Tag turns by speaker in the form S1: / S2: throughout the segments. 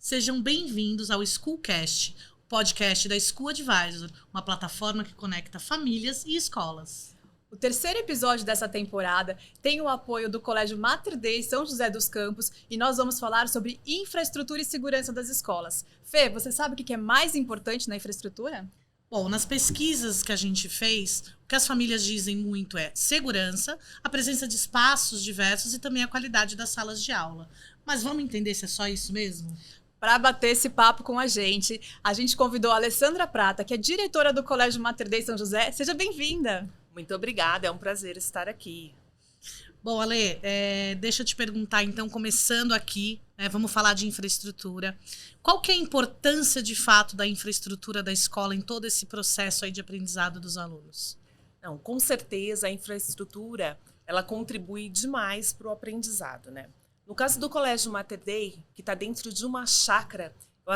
S1: Sejam bem-vindos ao Schoolcast, o podcast da School Advisor, uma plataforma que conecta famílias e escolas.
S2: O terceiro episódio dessa temporada tem o apoio do Colégio Mater Dei São José dos Campos e nós vamos falar sobre infraestrutura e segurança das escolas. Fê, você sabe o que é mais importante na infraestrutura?
S1: Bom, nas pesquisas que a gente fez, o que as famílias dizem muito é segurança, a presença de espaços diversos e também a qualidade das salas de aula. Mas vamos entender se é só isso mesmo?
S2: Para bater esse papo com a gente convidou a Alessandra Prata, que é diretora do Colégio Mater Dei São José. Seja bem-vinda!
S3: Muito obrigada, é um prazer estar aqui.
S1: Bom, Ale, deixa eu te perguntar, então, começando aqui, vamos falar de infraestrutura. Qual que é a importância, de fato, da infraestrutura da escola em todo esse processo aí de aprendizado dos alunos?
S3: Não, com certeza, a infraestrutura, ela contribui demais para o aprendizado, né? No caso do Colégio Mater Dei, que está dentro de uma chácara, eu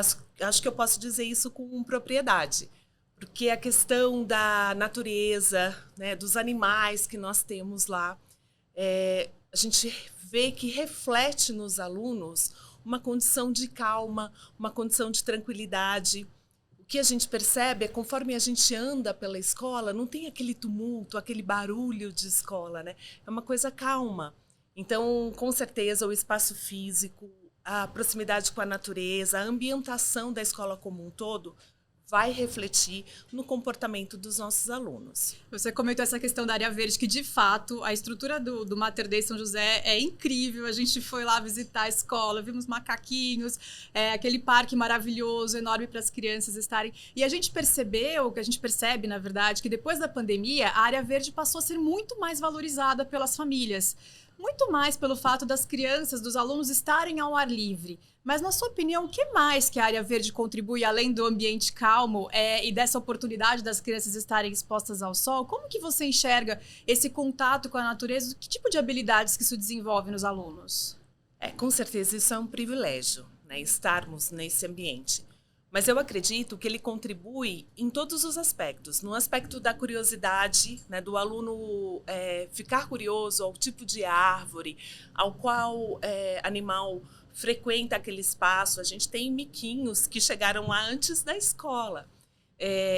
S3: acho que eu posso dizer isso com propriedade. Porque a questão da natureza, né, dos animais que nós temos lá, a gente vê que reflete nos alunos uma condição de calma, uma condição de tranquilidade. O que a gente percebe é que conforme a gente anda pela escola, não tem aquele tumulto, aquele barulho de escola, né? É uma coisa calma. Então, com certeza, o espaço físico, a proximidade com a natureza, a ambientação da escola como um todo vai refletir no comportamento dos nossos alunos.
S2: Você comentou essa questão da área verde, que de fato a estrutura do Mater Dei São José é incrível. A gente foi lá visitar a escola, vimos macaquinhos, aquele parque maravilhoso, enorme para as crianças estarem. E a gente percebeu, o que a gente percebe, na verdade, que depois da pandemia, a área verde passou a ser muito mais valorizada pelas famílias. Muito mais pelo fato das crianças, dos alunos estarem ao ar livre. Mas, na sua opinião, o que mais que a área verde contribui, além do ambiente calmo e dessa oportunidade das crianças estarem expostas ao sol? Como que você enxerga esse contato com a natureza? Que tipo de habilidades que isso desenvolve nos alunos?
S3: Com certeza, isso é um privilégio, né, estarmos nesse ambiente. Mas eu acredito que ele contribui em todos os aspectos. No aspecto da curiosidade, né, do aluno ficar curioso ao tipo de árvore, ao qual animal frequenta aquele espaço. A gente tem miquinhos que chegaram lá antes da escola.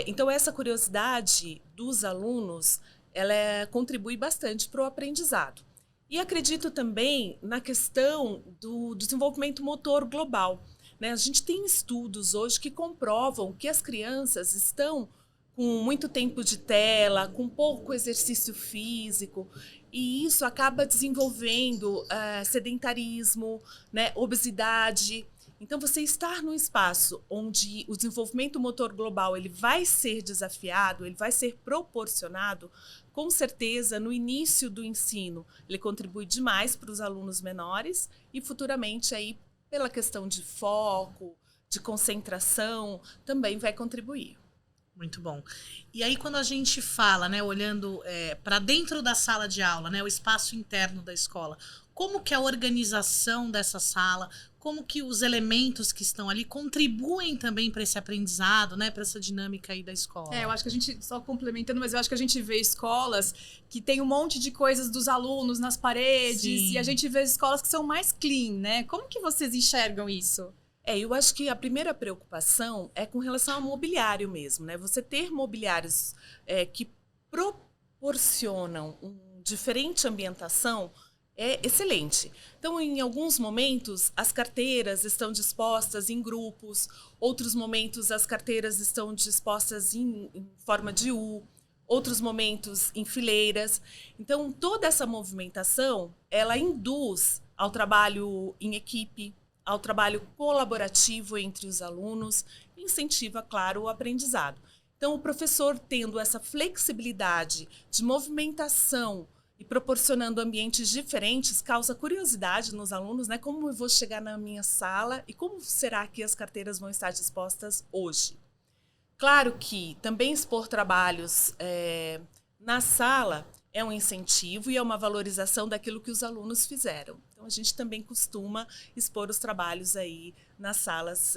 S3: Então, essa curiosidade dos alunos, ela contribui bastante para o aprendizado. E acredito também na questão do desenvolvimento motor global. A gente tem estudos hoje que comprovam que as crianças estão com muito tempo de tela, com pouco exercício físico, e isso acaba desenvolvendo sedentarismo, né, obesidade. Então, você estar num espaço onde o desenvolvimento motor global ele vai ser desafiado, ele vai ser proporcionado, com certeza, no início do ensino, ele contribui demais para os alunos menores e futuramente aí pela questão de foco, de concentração, também vai contribuir.
S1: Muito bom. E aí, quando a gente fala, né, olhando para dentro da sala de aula, né, o espaço interno da escola, como que a organização dessa sala, como que os elementos que estão ali contribuem também para esse aprendizado, né, para essa dinâmica aí da escola?
S2: Eu acho que a gente, só complementando, mas eu acho que a gente vê escolas que tem um monte de coisas dos alunos nas paredes. Sim. E a gente vê escolas que são mais clean, né? Como que vocês enxergam isso?
S3: Eu acho que a primeira preocupação é com relação ao mobiliário mesmo, né? Você ter mobiliários que proporcionam uma diferente ambientação é excelente. Então, em alguns momentos, as carteiras estão dispostas em grupos, outros momentos as carteiras estão dispostas em forma de U, outros momentos em fileiras. Então, toda essa movimentação, ela induz ao trabalho em equipe, ao trabalho colaborativo entre os alunos, e incentiva, claro, o aprendizado. Então, o professor tendo essa flexibilidade de movimentação e proporcionando ambientes diferentes, causa curiosidade nos alunos, né? Como eu vou chegar na minha sala e como será que as carteiras vão estar dispostas hoje? Claro que também expor trabalhos na sala é um incentivo e é uma valorização daquilo que os alunos fizeram. Então, a gente também costuma expor os trabalhos aí nas salas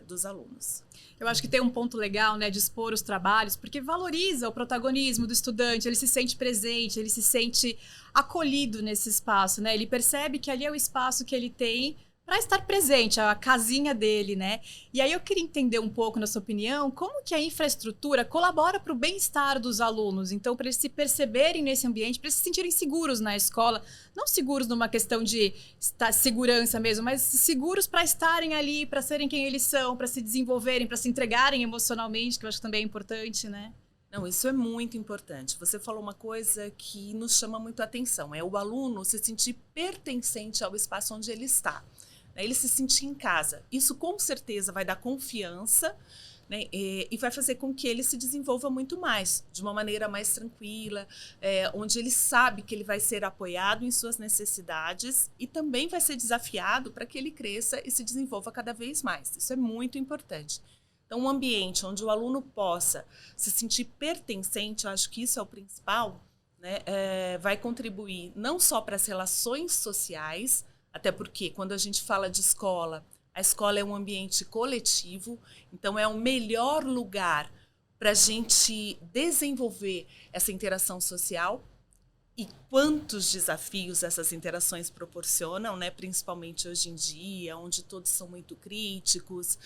S3: dos alunos.
S2: Eu acho que tem um ponto legal, né, de expor os trabalhos, porque valoriza o protagonismo do estudante, ele se sente presente, ele se sente acolhido nesse espaço, né? Ele percebe que ali é o espaço que ele tem para estar presente, a casinha dele, né? E aí eu queria entender um pouco, na sua opinião, como que a infraestrutura colabora para o bem-estar dos alunos. Então, para eles se perceberem nesse ambiente, para eles se sentirem seguros na escola, não seguros numa questão de segurança mesmo, mas seguros para estarem ali, para serem quem eles são, para se desenvolverem, para se entregarem emocionalmente, que eu acho que também é importante, né?
S3: Não, isso é muito importante. Você falou uma coisa que nos chama muito a atenção, é o aluno se sentir pertencente ao espaço onde ele está. Ele se sentir em casa. Isso com certeza vai dar confiança, né, e vai fazer com que ele se desenvolva muito mais, de uma maneira mais tranquila, onde ele sabe que ele vai ser apoiado em suas necessidades e também vai ser desafiado para que ele cresça e se desenvolva cada vez mais. Isso é muito importante. Então, um ambiente onde o aluno possa se sentir pertencente, eu acho que isso é o principal, né, vai contribuir não só para as relações sociais, até porque quando a gente fala de escola, a escola é um ambiente coletivo, então é o melhor lugar para a gente desenvolver essa interação social. E quantos desafios essas interações proporcionam, né? Principalmente hoje em dia, onde todos são muito críticos.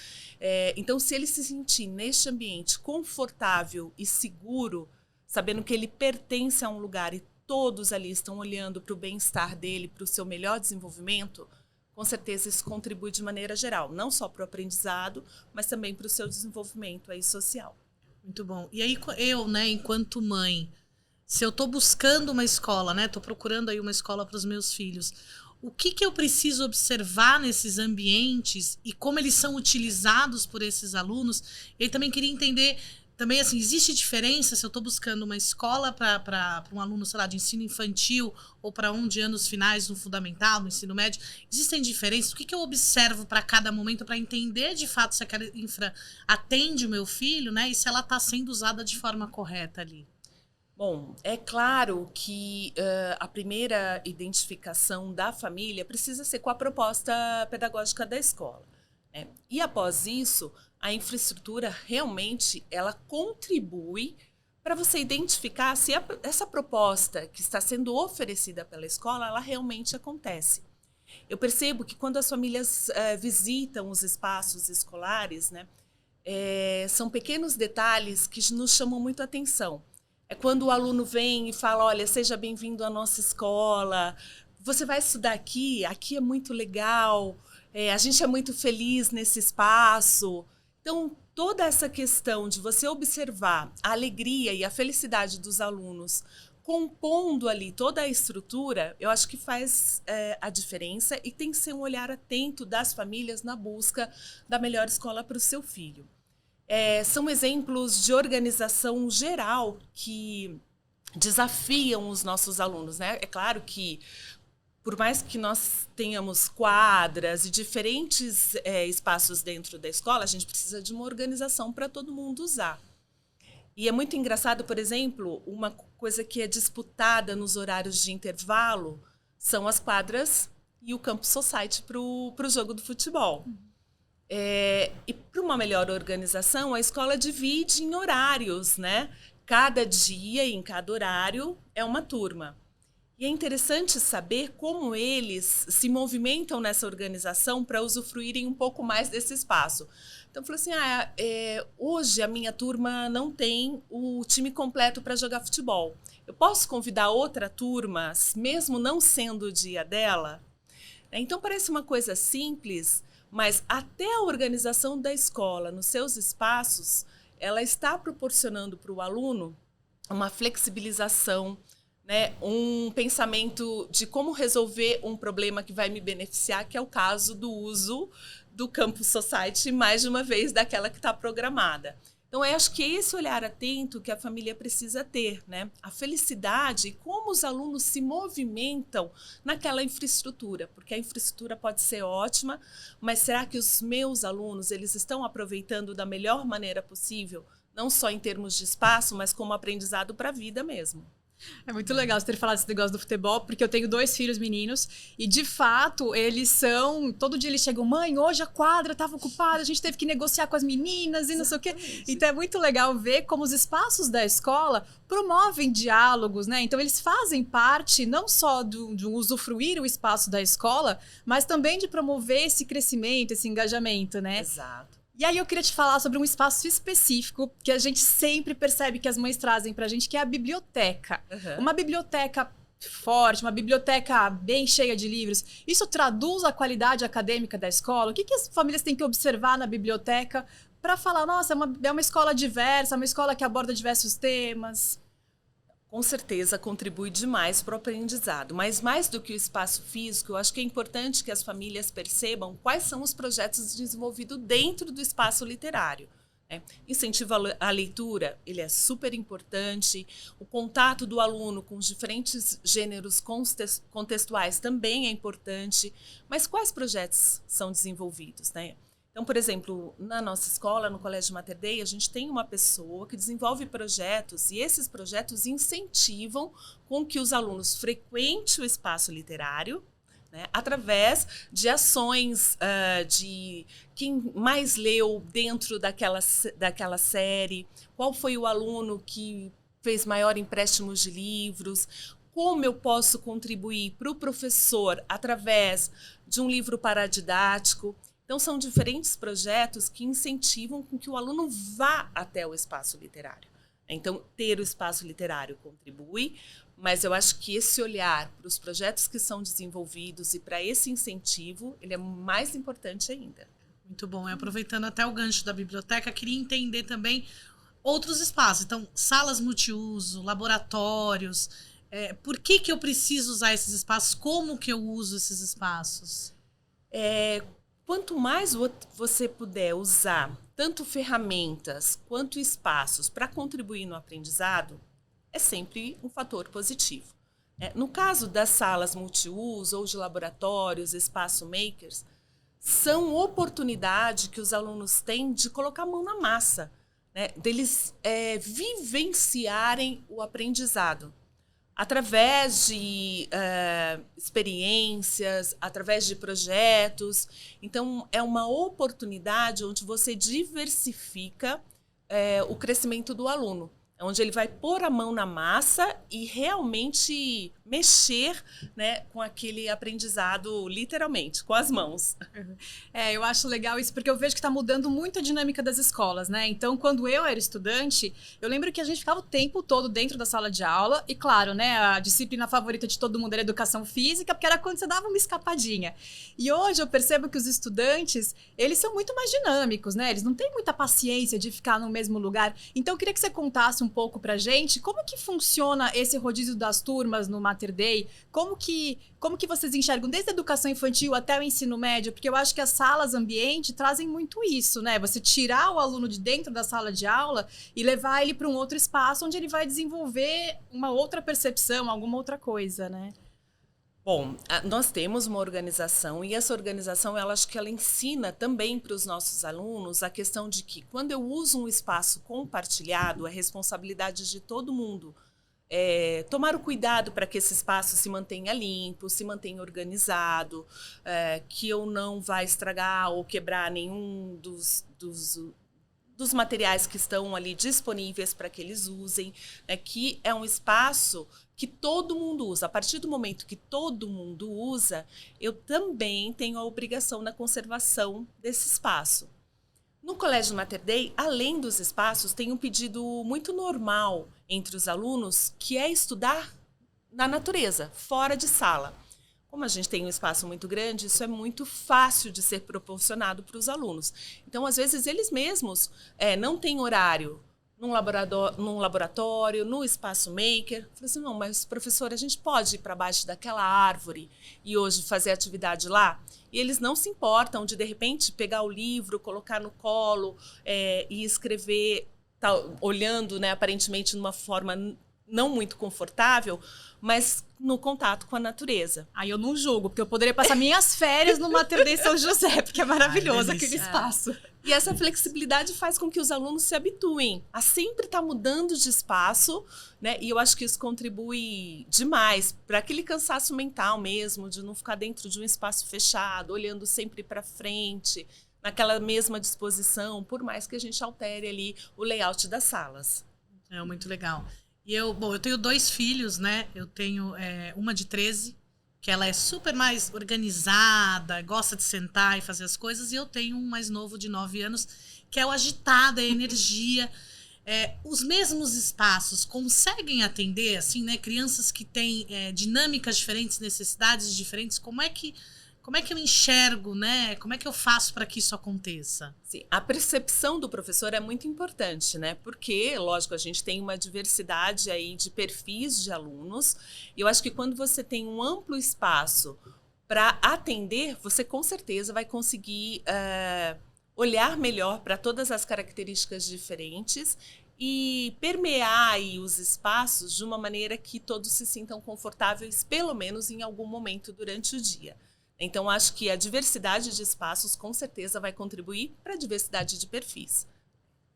S3: Então, se ele se sentir neste ambiente confortável e seguro, sabendo que ele pertence a um lugar e todos ali estão olhando para o bem-estar dele, para o seu melhor desenvolvimento, com certeza isso contribui de maneira geral, não só para o aprendizado, mas também para o seu desenvolvimento aí social.
S1: Muito bom. E aí eu, né, enquanto mãe, se eu estou buscando uma escola, né, estou procurando aí uma escola para os meus filhos, o que eu preciso observar nesses ambientes e como eles são utilizados por esses alunos? Eu também queria entender, também assim, existe diferença se eu estou buscando uma escola para um aluno, sei lá, de ensino infantil ou para um de anos finais no fundamental, no ensino médio? Existem diferenças? O que eu observo para cada momento para entender de fato se aquela infra atende o meu filho, né, e se ela está sendo usada de forma correta ali?
S3: Bom, é claro que a primeira identificação da família precisa ser com a proposta pedagógica da escola, né? E após isso, a infraestrutura realmente ela contribui para você identificar se essa proposta que está sendo oferecida pela escola, ela realmente acontece. Eu percebo que quando as famílias visitam os espaços escolares, né, são pequenos detalhes que nos chamam muito a atenção. É quando o aluno vem e fala, olha, seja bem-vindo à nossa escola, você vai estudar aqui, aqui é muito legal, a gente é muito feliz nesse espaço. Então, toda essa questão de você observar a alegria e a felicidade dos alunos compondo ali toda a estrutura, eu acho que faz a diferença e tem que ser um olhar atento das famílias na busca da melhor escola para o seu filho. São exemplos de organização geral que desafiam os nossos alunos, né? É claro que, por mais que nós tenhamos quadras e diferentes espaços dentro da escola, a gente precisa de uma organização para todo mundo usar. E é muito engraçado, por exemplo, uma coisa que é disputada nos horários de intervalo são as quadras e o Campus Society para o jogo do futebol. E para uma melhor organização, a escola divide em horários, né? Cada dia, em cada horário, é uma turma. E é interessante saber como eles se movimentam nessa organização para usufruírem um pouco mais desse espaço. Então, eu falei assim, hoje a minha turma não tem o time completo para jogar futebol. Eu posso convidar outra turma, mesmo não sendo o dia dela? Então, parece uma coisa simples, mas até a organização da escola nos seus espaços, ela está proporcionando para o aluno uma flexibilização, né, um pensamento de como resolver um problema que vai me beneficiar, que é o caso do uso do Campus Society mais de uma vez daquela que está programada. Então, eu acho que é esse olhar atento que a família precisa ter, né? A felicidade e como os alunos se movimentam naquela infraestrutura, porque a infraestrutura pode ser ótima, mas será que os meus alunos eles estão aproveitando da melhor maneira possível, não só em termos de espaço, mas como aprendizado para a vida mesmo?
S2: É muito legal você ter falado esse negócio do futebol, porque eu tenho 2 filhos meninos e, de fato, eles são... Todo dia eles chegam, mãe, hoje a quadra estava ocupada, a gente teve que negociar com as meninas e não sei o quê. Então é muito legal ver como os espaços da escola promovem diálogos, né? Então eles fazem parte não só de usufruir o espaço da escola, mas também de promover esse crescimento, esse engajamento, né?
S3: Exato.
S2: E aí eu queria te falar sobre um espaço específico que a gente sempre percebe que as mães trazem pra gente, que é a biblioteca.
S3: Uhum.
S2: Uma biblioteca forte, uma biblioteca bem cheia de livros. Isso traduz a qualidade acadêmica da escola? O que as famílias têm que observar na biblioteca para falar, nossa, é uma escola diversa, uma escola que aborda diversos temas?
S3: Com certeza contribui demais para o aprendizado, mas mais do que o espaço físico, eu acho que é importante que as famílias percebam quais são os projetos desenvolvidos dentro do espaço literário. Incentivo à leitura, ele é super importante, o contato do aluno com os diferentes gêneros contextuais também é importante, mas quais projetos são desenvolvidos, né? Então, por exemplo, na nossa escola, no Colégio Mater Dei, a gente tem uma pessoa que desenvolve projetos e esses projetos incentivam com que os alunos frequentem o espaço literário, né, através de ações de quem mais leu dentro daquela série, qual foi o aluno que fez maior empréstimos de livros, como eu posso contribuir para o professor através de um livro paradidático. Então, são diferentes projetos que incentivam com que o aluno vá até o espaço literário. Então, ter o espaço literário contribui, mas eu acho que esse olhar para os projetos que são desenvolvidos e para esse incentivo, ele é mais importante ainda.
S1: Muito bom. E aproveitando até o gancho da biblioteca, queria entender também outros espaços. Então, salas multiuso, laboratórios. Por que eu preciso usar esses espaços? Como que eu uso esses espaços?
S3: Quanto mais você puder usar tanto ferramentas quanto espaços para contribuir no aprendizado, é sempre um fator positivo. No caso das salas multiuso ou de laboratórios, espaço makers, são oportunidade que os alunos têm de colocar a mão na massa, né? Deles vivenciarem o aprendizado. Através de experiências, através de projetos. Então, é uma oportunidade onde você diversifica o crescimento do aluno, onde ele vai pôr a mão na massa e realmente mexer, né, com aquele aprendizado, literalmente, com as mãos.
S2: Eu acho legal isso, porque eu vejo que está mudando muito a dinâmica das escolas, né? Então, quando eu era estudante, eu lembro que a gente ficava o tempo todo dentro da sala de aula, e claro, né, a disciplina favorita de todo mundo era educação física, porque era quando você dava uma escapadinha. E hoje eu percebo que os estudantes, eles são muito mais dinâmicos, né? Eles não têm muita paciência de ficar no mesmo lugar. Então, eu queria que você contasse um pouco pra gente como que funciona esse rodízio das turmas no Mater Dei, como que vocês enxergam desde a educação infantil até o ensino médio, porque eu acho que as salas ambiente trazem muito isso, né? Você tirar o aluno de dentro da sala de aula e levar ele para um outro espaço onde ele vai desenvolver uma outra percepção, alguma outra coisa, né?
S3: Bom, nós temos uma organização e essa organização, acho que ela ensina também para os nossos alunos a questão de que quando eu uso um espaço compartilhado, é responsabilidade de todo mundo. Tomar o cuidado para que esse espaço se mantenha limpo, se mantenha organizado, que eu não vá estragar ou quebrar nenhum dos materiais que estão ali disponíveis para que eles usem, né, que é um espaço que todo mundo usa. A partir do momento que todo mundo usa, eu também tenho a obrigação na conservação desse espaço. No Colégio Mater Dei, além dos espaços, tem um pedido muito normal entre os alunos, que é estudar na natureza, fora de sala. Como a gente tem um espaço muito grande, isso é muito fácil de ser proporcionado para os alunos. Então, às vezes, eles mesmos não têm horário num laboratório, no espaço maker. Eu falei assim, não, mas professora, a gente pode ir para baixo daquela árvore e hoje fazer atividade lá? E eles não se importam de repente, pegar o livro, colocar no colo e escrever, olhando, né, aparentemente, numa forma não muito confortável, mas no contato com a natureza.
S2: Aí eu não julgo, porque eu poderia passar minhas férias no Mater Dei São José, porque é maravilhoso aquele espaço.
S3: E essa flexibilidade faz com que os alunos se habituem a sempre estar mudando de espaço, né? E eu acho que isso contribui demais para aquele cansaço mental mesmo, de não ficar dentro de um espaço fechado, olhando sempre para frente, naquela mesma disposição, por mais que a gente altere ali o layout das salas.
S1: É muito legal. E eu tenho 2 filhos, né? Eu tenho uma de 13, que ela é super mais organizada, gosta de sentar e fazer as coisas, e eu tenho um mais novo de 9 anos, que é o agitado, é a energia. Os mesmos espaços conseguem atender, assim, né? Crianças que têm dinâmicas diferentes, necessidades diferentes, como é que eu enxergo, né? Como é que eu faço para que isso aconteça?
S3: Sim, a percepção do professor é muito importante, né? Porque, lógico, a gente tem uma diversidade aí de perfis de alunos. E eu acho que quando você tem um amplo espaço para atender, você com certeza vai conseguir olhar melhor para todas as características diferentes e permear aí os espaços de uma maneira que todos se sintam confortáveis, pelo menos em algum momento durante o dia. Então, acho que a diversidade de espaços, com certeza, vai contribuir para a diversidade de perfis.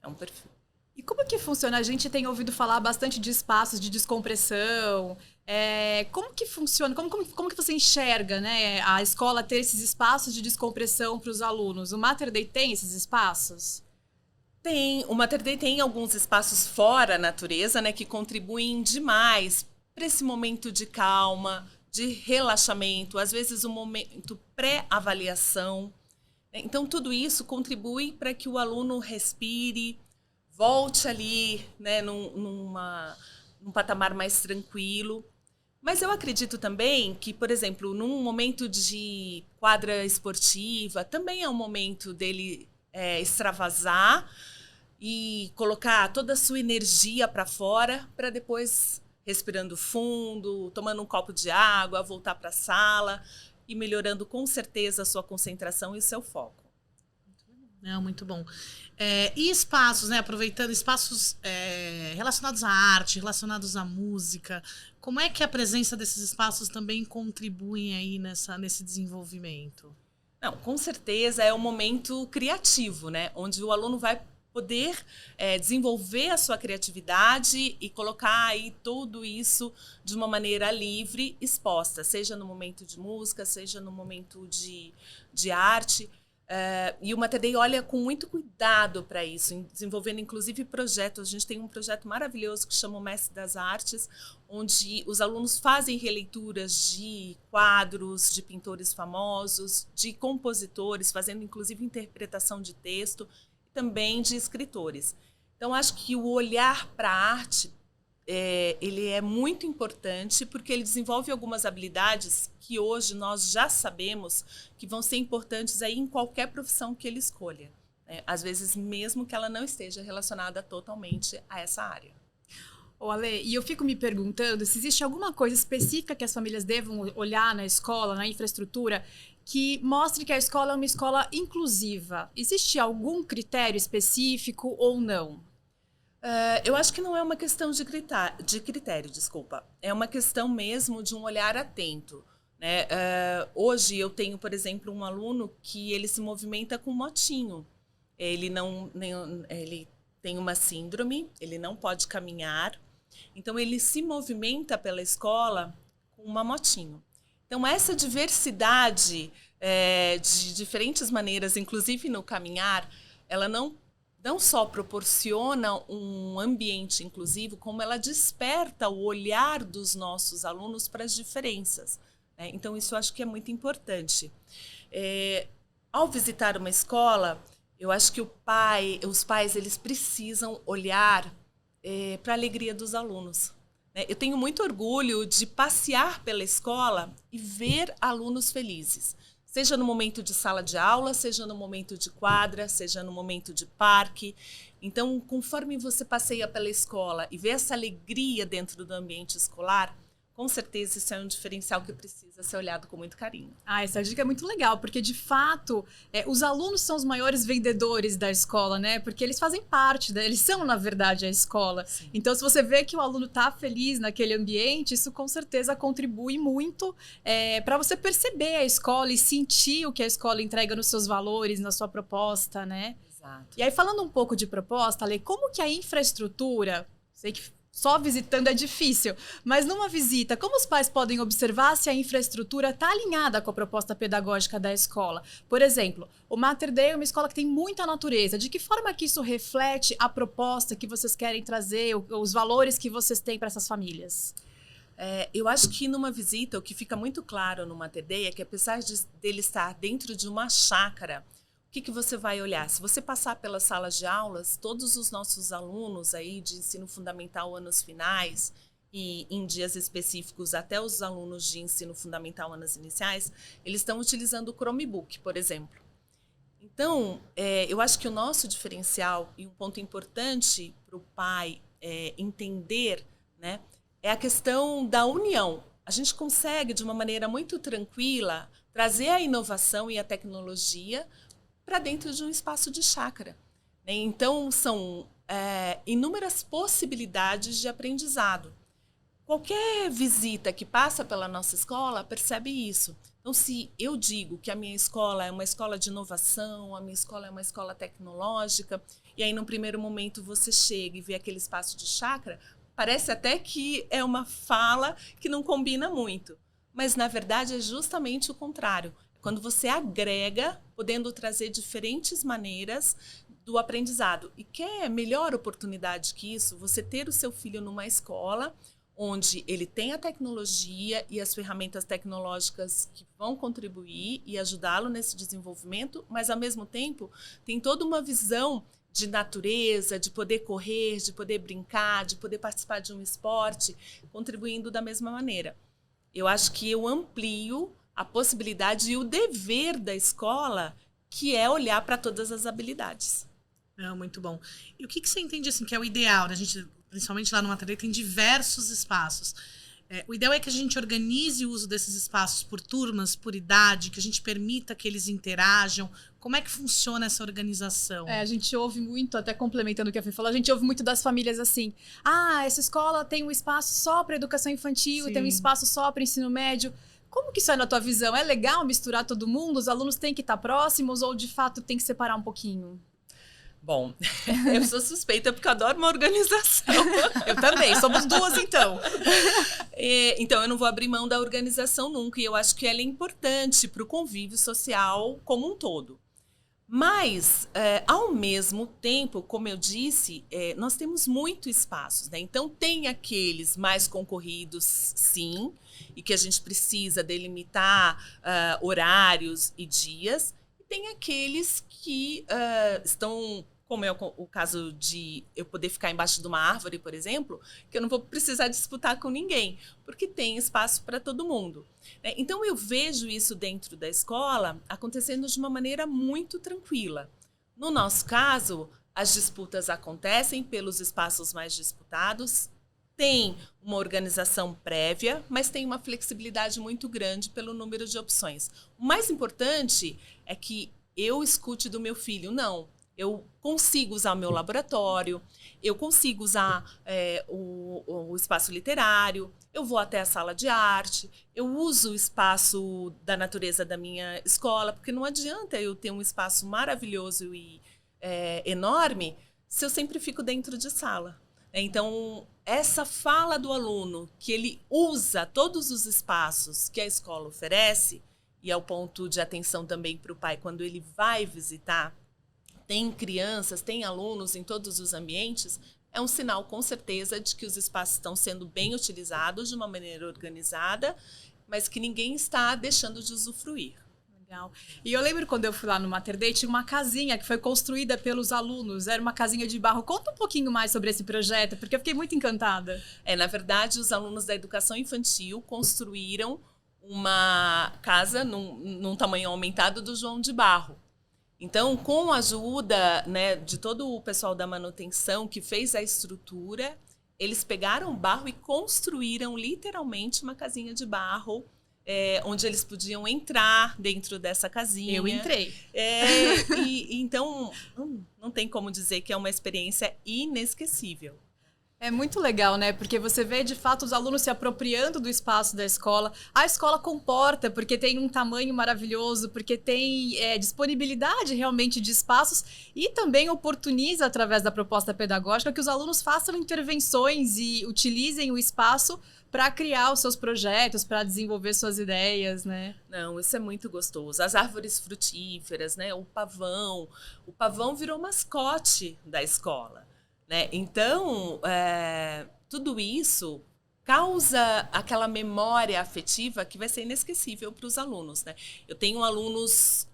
S3: É um perfil.
S2: E como que funciona? A gente tem ouvido falar bastante de espaços de descompressão. Como que funciona? Como que você enxerga, né, a escola ter esses espaços de descompressão para os alunos? O Mater Dei tem esses espaços?
S3: Tem. O Mater Dei tem alguns espaços fora a natureza, né, que contribuem demais para esse momento de calma, de relaxamento, às vezes um momento pré-avaliação. Então, tudo isso contribui para que o aluno respire, volte ali, né, num patamar mais tranquilo. Mas eu acredito também que, por exemplo, num momento de quadra esportiva, também é um momento dele extravasar e colocar toda a sua energia para fora, para depois, respirando fundo, tomando um copo de água, voltar para a sala e melhorando com certeza a sua concentração e o seu foco.
S1: Muito bom. E espaços, né? Aproveitando espaços relacionados à arte, relacionados à música, como é que a presença desses espaços também contribuem aí nesse desenvolvimento?
S3: Não, com certeza é um momento criativo, né? Onde o aluno vai poder desenvolver a sua criatividade e colocar aí tudo isso de uma maneira livre, exposta, seja no momento de música, seja no momento de arte. E o Mater Dei olha com muito cuidado para isso, desenvolvendo inclusive projetos. A gente tem um projeto maravilhoso que chama o Mestre das Artes, onde os alunos fazem releituras de quadros, de pintores famosos, de compositores, fazendo inclusive interpretação de texto, e também de escritores. Então, acho que o olhar para a arte ele é muito importante porque ele desenvolve algumas habilidades que hoje nós já sabemos que vão ser importantes aí em qualquer profissão que ele escolha, né? Às vezes mesmo que ela não esteja relacionada totalmente a essa área.
S2: Ale, e eu fico me perguntando se existe alguma coisa específica que as famílias devam olhar na escola, na infraestrutura, que mostre que a escola é uma escola inclusiva. Existe algum critério específico ou não?
S3: Eu acho que não é uma questão de critério, desculpa. É uma questão mesmo de um olhar atento, né? Hoje eu tenho, por exemplo, um aluno que ele se movimenta com motinho. Ele tem uma síndrome, ele não pode caminhar. Então, ele se movimenta pela escola com uma motinho. Então, essa diversidade de diferentes maneiras, inclusive no caminhar, ela não só proporciona um ambiente inclusivo, como ela desperta o olhar dos nossos alunos para as diferenças, né? Então, isso eu acho que é muito importante. Ao visitar uma escola, eu acho que os pais eles precisam olhar para a alegria dos alunos, né? Eu tenho muito orgulho de passear pela escola e ver alunos felizes. Seja no momento de sala de aula, seja no momento de quadra, seja no momento de parque. Então, conforme você passeia pela escola e vê essa alegria dentro do ambiente escolar, com certeza isso é um diferencial que precisa ser olhado com muito carinho.
S2: Essa dica é muito legal, porque de fato, os alunos são os maiores vendedores da escola, né? Porque eles fazem parte, eles são, na verdade, a escola.
S3: Sim.
S2: Então, se você vê que o aluno está feliz naquele ambiente, isso com certeza contribui muito para você perceber a escola e sentir o que a escola entrega nos seus valores, na sua proposta, né?
S3: Exato.
S2: E aí, falando um pouco de proposta, Ale, como que a infraestrutura, sei que só visitando é difícil, mas numa visita, como os pais podem observar se a infraestrutura está alinhada com a proposta pedagógica da escola? Por exemplo, o Mater Dei é uma escola que tem muita natureza. De que forma que isso reflete a proposta que vocês querem trazer, os valores que vocês têm para essas famílias?
S3: Eu acho que numa visita, o que fica muito claro no Mater Dei é que, apesar dele estar dentro de uma chácara, o que você vai olhar? Se você passar pelas salas de aulas, todos os nossos alunos aí de ensino fundamental anos finais e em dias específicos até os alunos de ensino fundamental anos iniciais, eles estão utilizando o Chromebook, por exemplo. Então, eu acho que o nosso diferencial e um ponto importante para o pai entender, né, é a questão da união. A gente consegue, de uma maneira muito tranquila, trazer a inovação e a tecnologia para dentro de um espaço de chácara. Então, são inúmeras possibilidades de aprendizado. Qualquer visita que passa pela nossa escola percebe isso. Então, se eu digo que a minha escola é uma escola de inovação, a minha escola é uma escola tecnológica, e aí, num primeiro momento, você chega e vê aquele espaço de chácara, parece até que é uma fala que não combina muito. Mas, na verdade, é justamente o contrário. Quando você agrega, podendo trazer diferentes maneiras do aprendizado. E quer melhor oportunidade que isso? Você ter o seu filho numa escola onde ele tem a tecnologia e as ferramentas tecnológicas que vão contribuir e ajudá-lo nesse desenvolvimento, mas, ao mesmo tempo, tem toda uma visão de natureza, de poder correr, de poder brincar, de poder participar de um esporte, contribuindo da mesma maneira. Eu acho que eu amplio a possibilidade e o dever da escola, que é olhar para todas as habilidades.
S1: Muito bom. E o que você entende assim, que é o ideal? Né? A gente, principalmente lá no Mater Dei, tem diversos espaços. O ideal é que a gente organize o uso desses espaços por turmas, por idade, que a gente permita que eles interajam. Como é que funciona essa organização?
S2: A gente ouve muito, até complementando o que a Fê falou, a gente ouve muito das famílias assim, essa escola tem um espaço só para educação infantil,
S1: Sim.
S2: Tem um espaço só para ensino médio. Como que isso é na tua visão? É legal misturar todo mundo? Os alunos têm que estar próximos ou, de fato, tem que separar um pouquinho?
S3: Bom, eu sou suspeita porque eu adoro uma organização.
S2: Eu também, somos duas então.
S3: Então, eu não vou abrir mão da organização nunca, e eu acho que ela é importante para o convívio social como um todo. Mas, ao mesmo tempo, como eu disse, nós temos muitos espaços, né? Então, tem aqueles mais concorridos, sim, e que a gente precisa delimitar horários e dias, e tem aqueles que estão, como é o caso de eu poder ficar embaixo de uma árvore, por exemplo, que eu não vou precisar disputar com ninguém, porque tem espaço para todo mundo. Então, eu vejo isso dentro da escola acontecendo de uma maneira muito tranquila. No nosso caso, as disputas acontecem pelos espaços mais disputados, tem uma organização prévia, mas tem uma flexibilidade muito grande pelo número de opções. O mais importante é que eu escute do meu filho, não. Eu consigo usar o meu laboratório, eu consigo usar o espaço literário, eu vou até a sala de arte, eu uso o espaço da natureza da minha escola, porque não adianta eu ter um espaço maravilhoso e enorme se eu sempre fico dentro de sala. Então, essa fala do aluno, que ele usa todos os espaços que a escola oferece, e é o ponto de atenção também para o pai quando ele vai visitar, tem crianças, tem alunos em todos os ambientes, é um sinal, com certeza, de que os espaços estão sendo bem utilizados de uma maneira organizada, mas que ninguém está deixando de usufruir.
S2: Legal. E eu lembro quando eu fui lá no Mater Dei, tinha uma casinha que foi construída pelos alunos, era uma casinha de barro. Conta um pouquinho mais sobre esse projeto, porque eu fiquei muito encantada.
S3: Na verdade, os alunos da educação infantil construíram uma casa num tamanho aumentado do João de Barro. Então, com a ajuda, né, de todo o pessoal da manutenção que fez a estrutura, eles pegaram barro e construíram literalmente uma casinha de barro, onde eles podiam entrar dentro dessa casinha.
S2: Eu entrei.
S3: Então, não tem como dizer que é uma experiência inesquecível.
S2: É muito legal, né? Porque você vê, de fato, os alunos se apropriando do espaço da escola. A escola comporta, porque tem um tamanho maravilhoso, porque tem disponibilidade realmente de espaços e também oportuniza, através da proposta pedagógica, que os alunos façam intervenções e utilizem o espaço para criar os seus projetos, para desenvolver suas ideias, né?
S3: Não, isso é muito gostoso. As árvores frutíferas, né? O pavão virou mascote da escola. Né? Então, tudo isso causa aquela memória afetiva que vai ser inesquecível para os alunos. Né? Eu tenho alunos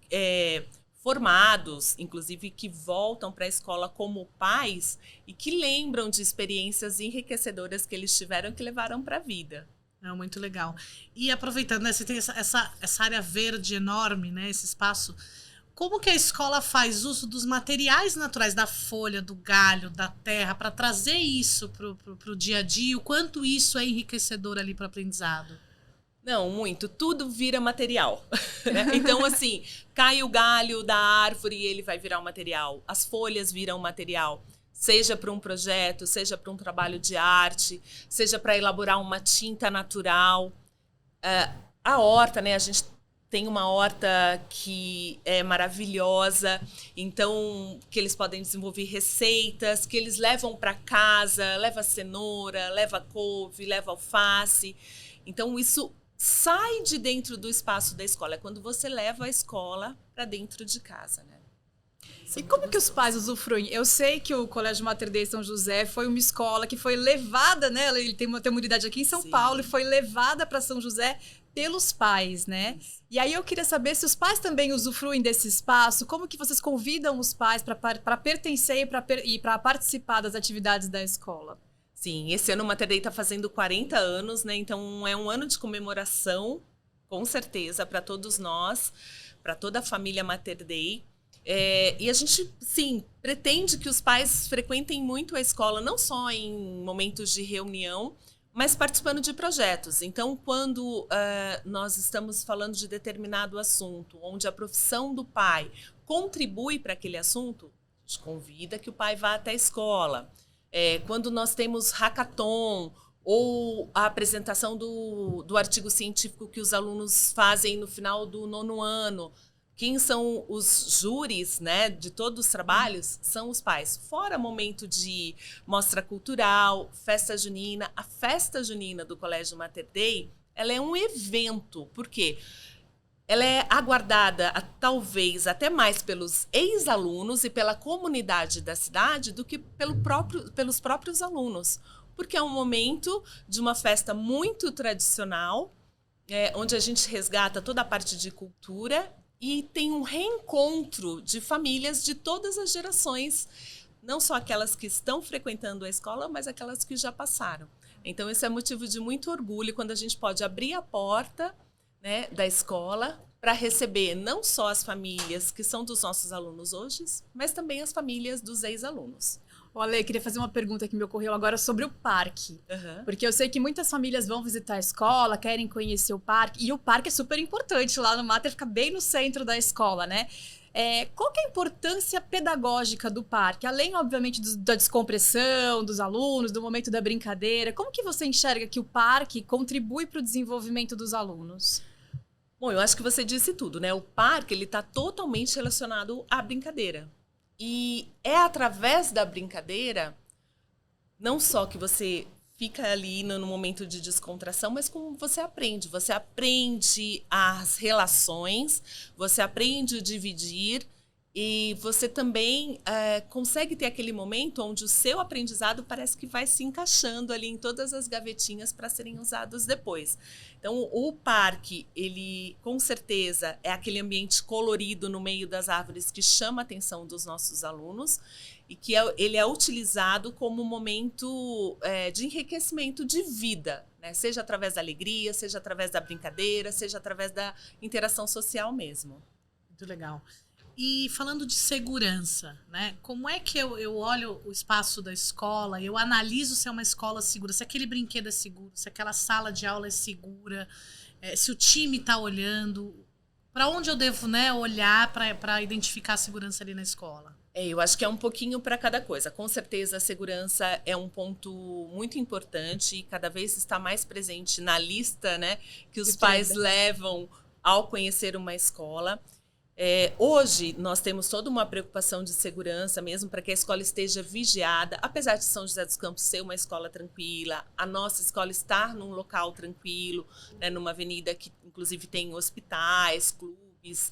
S3: formados, inclusive, que voltam para a escola como pais e que lembram de experiências enriquecedoras que eles tiveram que levaram para a vida.
S1: É muito legal. E aproveitando, né, você tem essa área verde enorme, né, esse espaço. Como que a escola faz uso dos materiais naturais, da folha, do galho, da terra, para trazer isso para o dia a dia? O quanto isso é enriquecedor ali para o aprendizado?
S3: Não, muito. Tudo vira material. Né? Então, assim, cai o galho da árvore e ele vai virar um material. As folhas viram material. Seja para um projeto, seja para um trabalho de arte, seja para elaborar uma tinta natural. A horta, né? A gente tem uma horta que é maravilhosa, então que eles podem desenvolver receitas, que eles levam para casa, leva cenoura, leva couve, leva alface. Então isso sai de dentro do espaço da escola, é quando você leva a escola para dentro de casa, né?
S2: E como que os pais usufruem? Eu sei que o Colégio Mater Dei São José foi uma escola que foi levada, né? Ele tem uma unidade aqui em São Paulo e foi levada para São José pelos pais, né? E aí eu queria saber se os pais também usufruem desse espaço, como que vocês convidam os pais para pertencer e para participar das atividades da escola?
S3: Sim, esse ano o Mater Dei está fazendo 40 anos, né? Então é um ano de comemoração, com certeza, para todos nós, para toda a família Mater Dei. E a gente, sim, pretende que os pais frequentem muito a escola, não só em momentos de reunião, mas participando de projetos. Então, quando nós estamos falando de determinado assunto, onde a profissão do pai contribui para aquele assunto, a gente convida que o pai vá até a escola. Quando nós temos hackathon ou a apresentação do artigo científico que os alunos fazem no final do 9º ano, quem são os júris, né, de todos os trabalhos? São os pais. Fora momento de mostra cultural, festa junina. A festa junina do Colégio Mater Dei, ela é um evento. Por quê? Ela é aguardada, talvez, até mais pelos ex-alunos e pela comunidade da cidade do que pelos próprios alunos. Porque é um momento de uma festa muito tradicional, onde a gente resgata toda a parte de cultura e tem um reencontro de famílias de todas as gerações, não só aquelas que estão frequentando a escola, mas aquelas que já passaram. Então, esse é motivo de muito orgulho quando a gente pode abrir a porta, né, da escola para receber não só as famílias que são dos nossos alunos hoje, mas também as famílias dos ex-alunos.
S2: Olha, eu queria fazer uma pergunta que me ocorreu agora sobre o parque. Porque eu sei que muitas famílias vão visitar a escola, querem conhecer o parque. E o parque é super importante lá no Mater, fica bem no centro da escola, né? Qual que é a importância pedagógica do parque? Além, obviamente, da descompressão dos alunos, do momento da brincadeira. Como que você enxerga que o parque contribui para o desenvolvimento dos alunos?
S3: Bom, eu acho que você disse tudo, né? O parque ele está totalmente relacionado à brincadeira. E é através da brincadeira, não só que você fica ali no momento de descontração, mas como você aprende. Você aprende as relações, você aprende a dividir e você também consegue ter aquele momento onde o seu aprendizado parece que vai se encaixando ali em todas as gavetinhas para serem usados depois. Então, o parque, ele com certeza é aquele ambiente colorido no meio das árvores que chama a atenção dos nossos alunos e que ele é utilizado como um momento de enriquecimento de vida, né? Seja através da alegria, seja através da brincadeira, seja através da interação social mesmo.
S1: Muito legal. E falando de segurança, né? Como é que eu olho o espaço da escola, eu analiso se é uma escola segura, se aquele brinquedo é seguro, se aquela sala de aula é segura, se o time está olhando, para onde eu devo, né, olhar para identificar a segurança ali na escola?
S3: Eu acho que é um pouquinho para cada coisa. Com certeza, a segurança é um ponto muito importante e cada vez está mais presente na lista, né, que os pais levam ao conhecer uma escola. Hoje, nós temos toda uma preocupação de segurança, mesmo para que a escola esteja vigiada. Apesar de São José dos Campos ser uma escola tranquila, a nossa escola estar num local tranquilo, né, numa avenida que, inclusive, tem hospitais, clubes.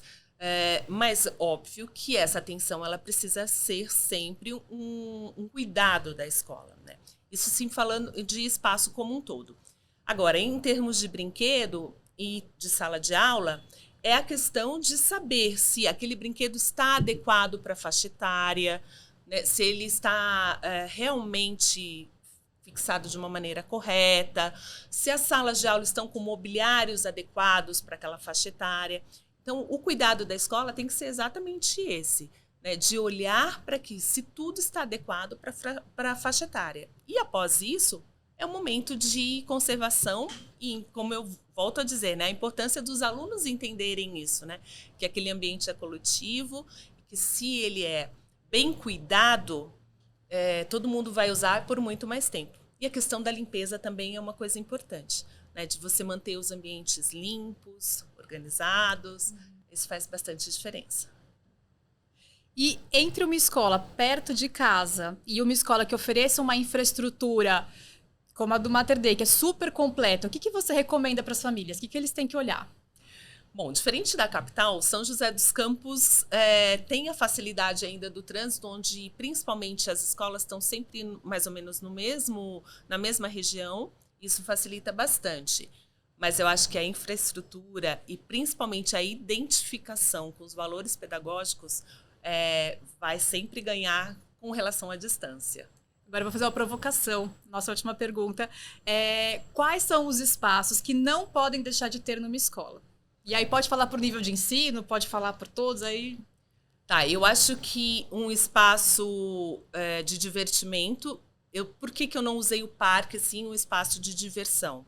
S3: Mas óbvio que essa atenção ela precisa ser sempre um cuidado da escola, né? Isso sim falando de espaço como um todo. Agora, em termos de brinquedo e de sala de aula, é a questão de saber se aquele brinquedo está adequado para a faixa etária, né? Se ele está realmente fixado de uma maneira correta, se as salas de aula estão com mobiliários adequados para aquela faixa etária. Então, o cuidado da escola tem que ser exatamente esse, né? De olhar para que se tudo está adequado para a faixa etária. E após isso, é um momento de conservação e, como eu volto a dizer, né, a importância dos alunos entenderem isso, né? Que aquele ambiente é coletivo, que se ele é bem cuidado, todo mundo vai usar por muito mais tempo. E a questão da limpeza também é uma coisa importante, né? De você manter os ambientes limpos, organizados, isso faz bastante diferença.
S2: E entre uma escola perto de casa e uma escola que ofereça uma infraestrutura como a do Mater Dei, que é super completa, o que você recomenda para as famílias? O que eles têm que olhar?
S3: Bom, diferente da capital, São José dos Campos tem a facilidade ainda do trânsito, onde principalmente as escolas estão sempre mais ou menos na mesma região. Isso facilita bastante. Mas eu acho que a infraestrutura e principalmente a identificação com os valores pedagógicos vai sempre ganhar com relação à distância.
S2: Agora eu vou fazer uma provocação. Nossa última pergunta. Quais são os espaços que não podem deixar de ter numa escola? E aí pode falar por nível de ensino, pode falar por todos aí?
S3: Tá, eu acho que um espaço de divertimento... Por que eu não usei o parque, assim, um espaço de diversão?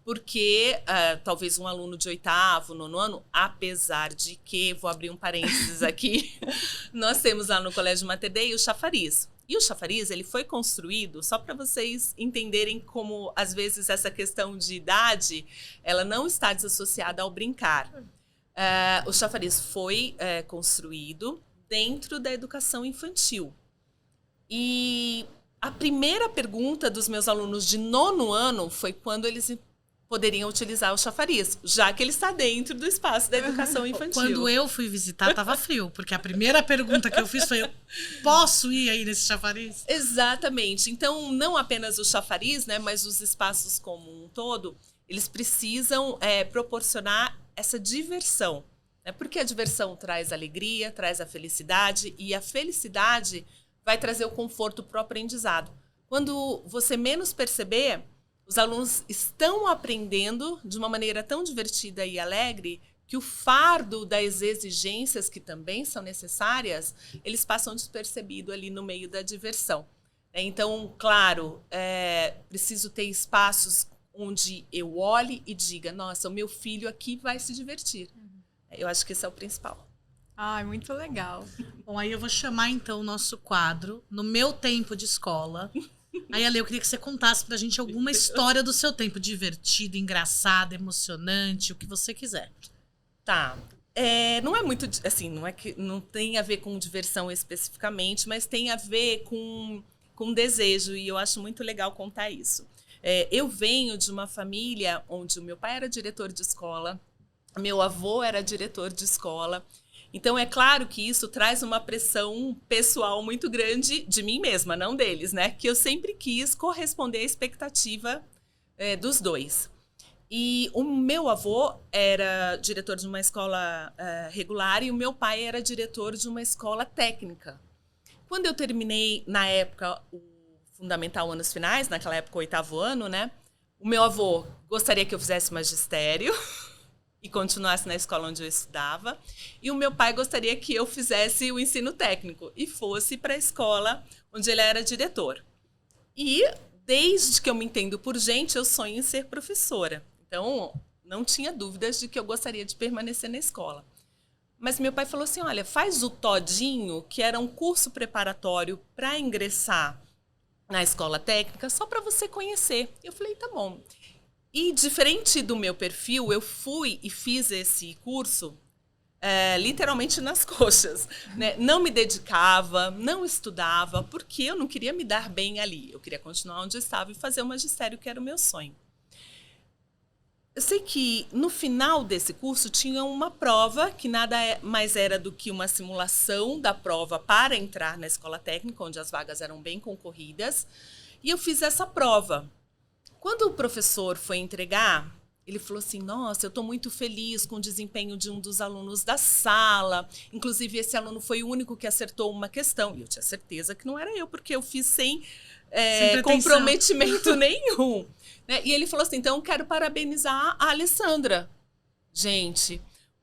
S3: Porque talvez um aluno de 8º, 9º ano, apesar de que, vou abrir um parênteses aqui, nós temos lá no Colégio Mater Dei o chafariz. E o chafariz, ele foi construído, só para vocês entenderem como, às vezes, essa questão de idade, ela não está desassociada ao brincar. O chafariz foi construído dentro da educação infantil. E a primeira pergunta dos meus alunos de 9º ano foi quando eles poderiam utilizar o chafariz, já que ele está dentro do espaço da educação infantil.
S1: Quando eu fui visitar, estava frio, porque a primeira pergunta que eu fiz foi: posso ir aí nesse chafariz?
S3: Exatamente. Então, não apenas o chafariz, né, mas os espaços como um todo, eles precisam proporcionar essa diversão, né, porque a diversão traz alegria, traz a felicidade, e a felicidade vai trazer o conforto para o aprendizado. Quando você menos perceber, os alunos estão aprendendo de uma maneira tão divertida e alegre que o fardo das exigências, que também são necessárias, eles passam despercebido ali no meio da diversão. Então, claro, preciso ter espaços onde eu olhe e diga: nossa, o meu filho aqui vai se divertir. Eu acho que esse é o principal.
S2: Ai, muito legal.
S1: Bom, aí eu vou chamar então o nosso quadro No Meu Tempo de Escola. Aí, Ale, eu queria que você contasse pra gente alguma história do seu tempo, divertido, engraçado, emocionante, o que você quiser.
S3: Tá. Não é muito, assim, não é que não tem a ver com diversão especificamente, mas tem a ver com desejo, e eu acho muito legal contar isso. Eu venho de uma família onde o meu pai era diretor de escola, meu avô era diretor de escola. Então, é claro que isso traz uma pressão pessoal muito grande de mim mesma, não deles, né? Que eu sempre quis corresponder à expectativa dos dois. E o meu avô era diretor de uma escola regular e o meu pai era diretor de uma escola técnica. Quando eu terminei, na época, o Fundamental Anos Finais, naquela época o 8º ano, né? O meu avô gostaria que eu fizesse magistério. e continuasse na escola onde eu estudava. E o meu pai gostaria que eu fizesse o ensino técnico e fosse para a escola onde ele era diretor. E desde que eu me entendo por gente, eu sonho em ser professora. Então, não tinha dúvidas de que eu gostaria de permanecer na escola. Mas meu pai falou assim, olha, faz o todinho, que era um curso preparatório para ingressar na escola técnica, só para você conhecer. Eu falei, tá bom. E diferente do meu perfil, eu fui e fiz esse curso literalmente nas coxas, né? Não me dedicava, não estudava, porque eu não queria me dar bem ali. Eu queria continuar onde eu estava e fazer o magistério, que era o meu sonho. Eu sei que no final desse curso tinha uma prova que nada mais era do que uma simulação da prova para entrar na escola técnica, onde as vagas eram bem concorridas, e eu fiz essa prova. Quando o professor foi entregar, ele falou assim, nossa, eu estou muito feliz com o desempenho de um dos alunos da sala, inclusive esse aluno foi o único que acertou uma questão, e eu tinha certeza que não era eu, porque eu fiz sem comprometimento nenhum. Né? E ele falou assim, então eu quero parabenizar a Alessandra. Gente,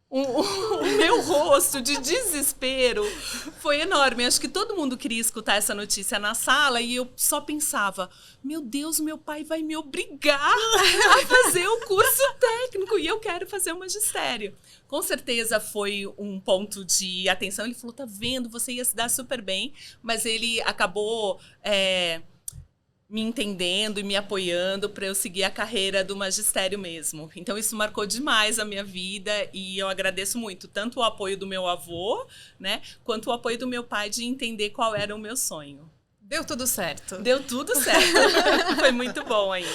S3: o meu rosto de desespero foi enorme. Acho que todo mundo queria escutar essa notícia na sala e eu só pensava, meu Deus, meu pai vai me obrigar a fazer o curso técnico e eu quero fazer o magistério. Com certeza foi um ponto de atenção. Ele falou, tá vendo, você ia se dar super bem, mas ele acabou me entendendo e me apoiando para eu seguir a carreira do magistério mesmo. Então, isso marcou demais a minha vida e eu agradeço muito, tanto o apoio do meu avô, né, quanto o apoio do meu pai de entender qual era o meu sonho.
S2: Deu tudo certo.
S3: Deu tudo certo. Foi muito bom ainda.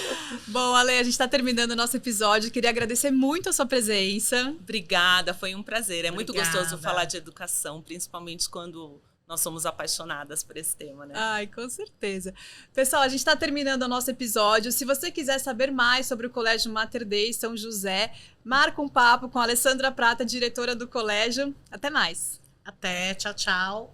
S2: Bom, Ale, a gente está terminando o nosso episódio. Queria agradecer muito a sua presença.
S3: Obrigada, foi um prazer. É muito
S1: Obrigada.
S3: gostoso falar de educação, principalmente quando nós somos apaixonadas por esse tema, né?
S2: Ai, com certeza. Pessoal, a gente está terminando o nosso episódio. Se você quiser saber mais sobre o Colégio Mater Dei São José, marca um papo com a Alessandra Prata, diretora do colégio. Até mais.
S1: Até, tchau, tchau.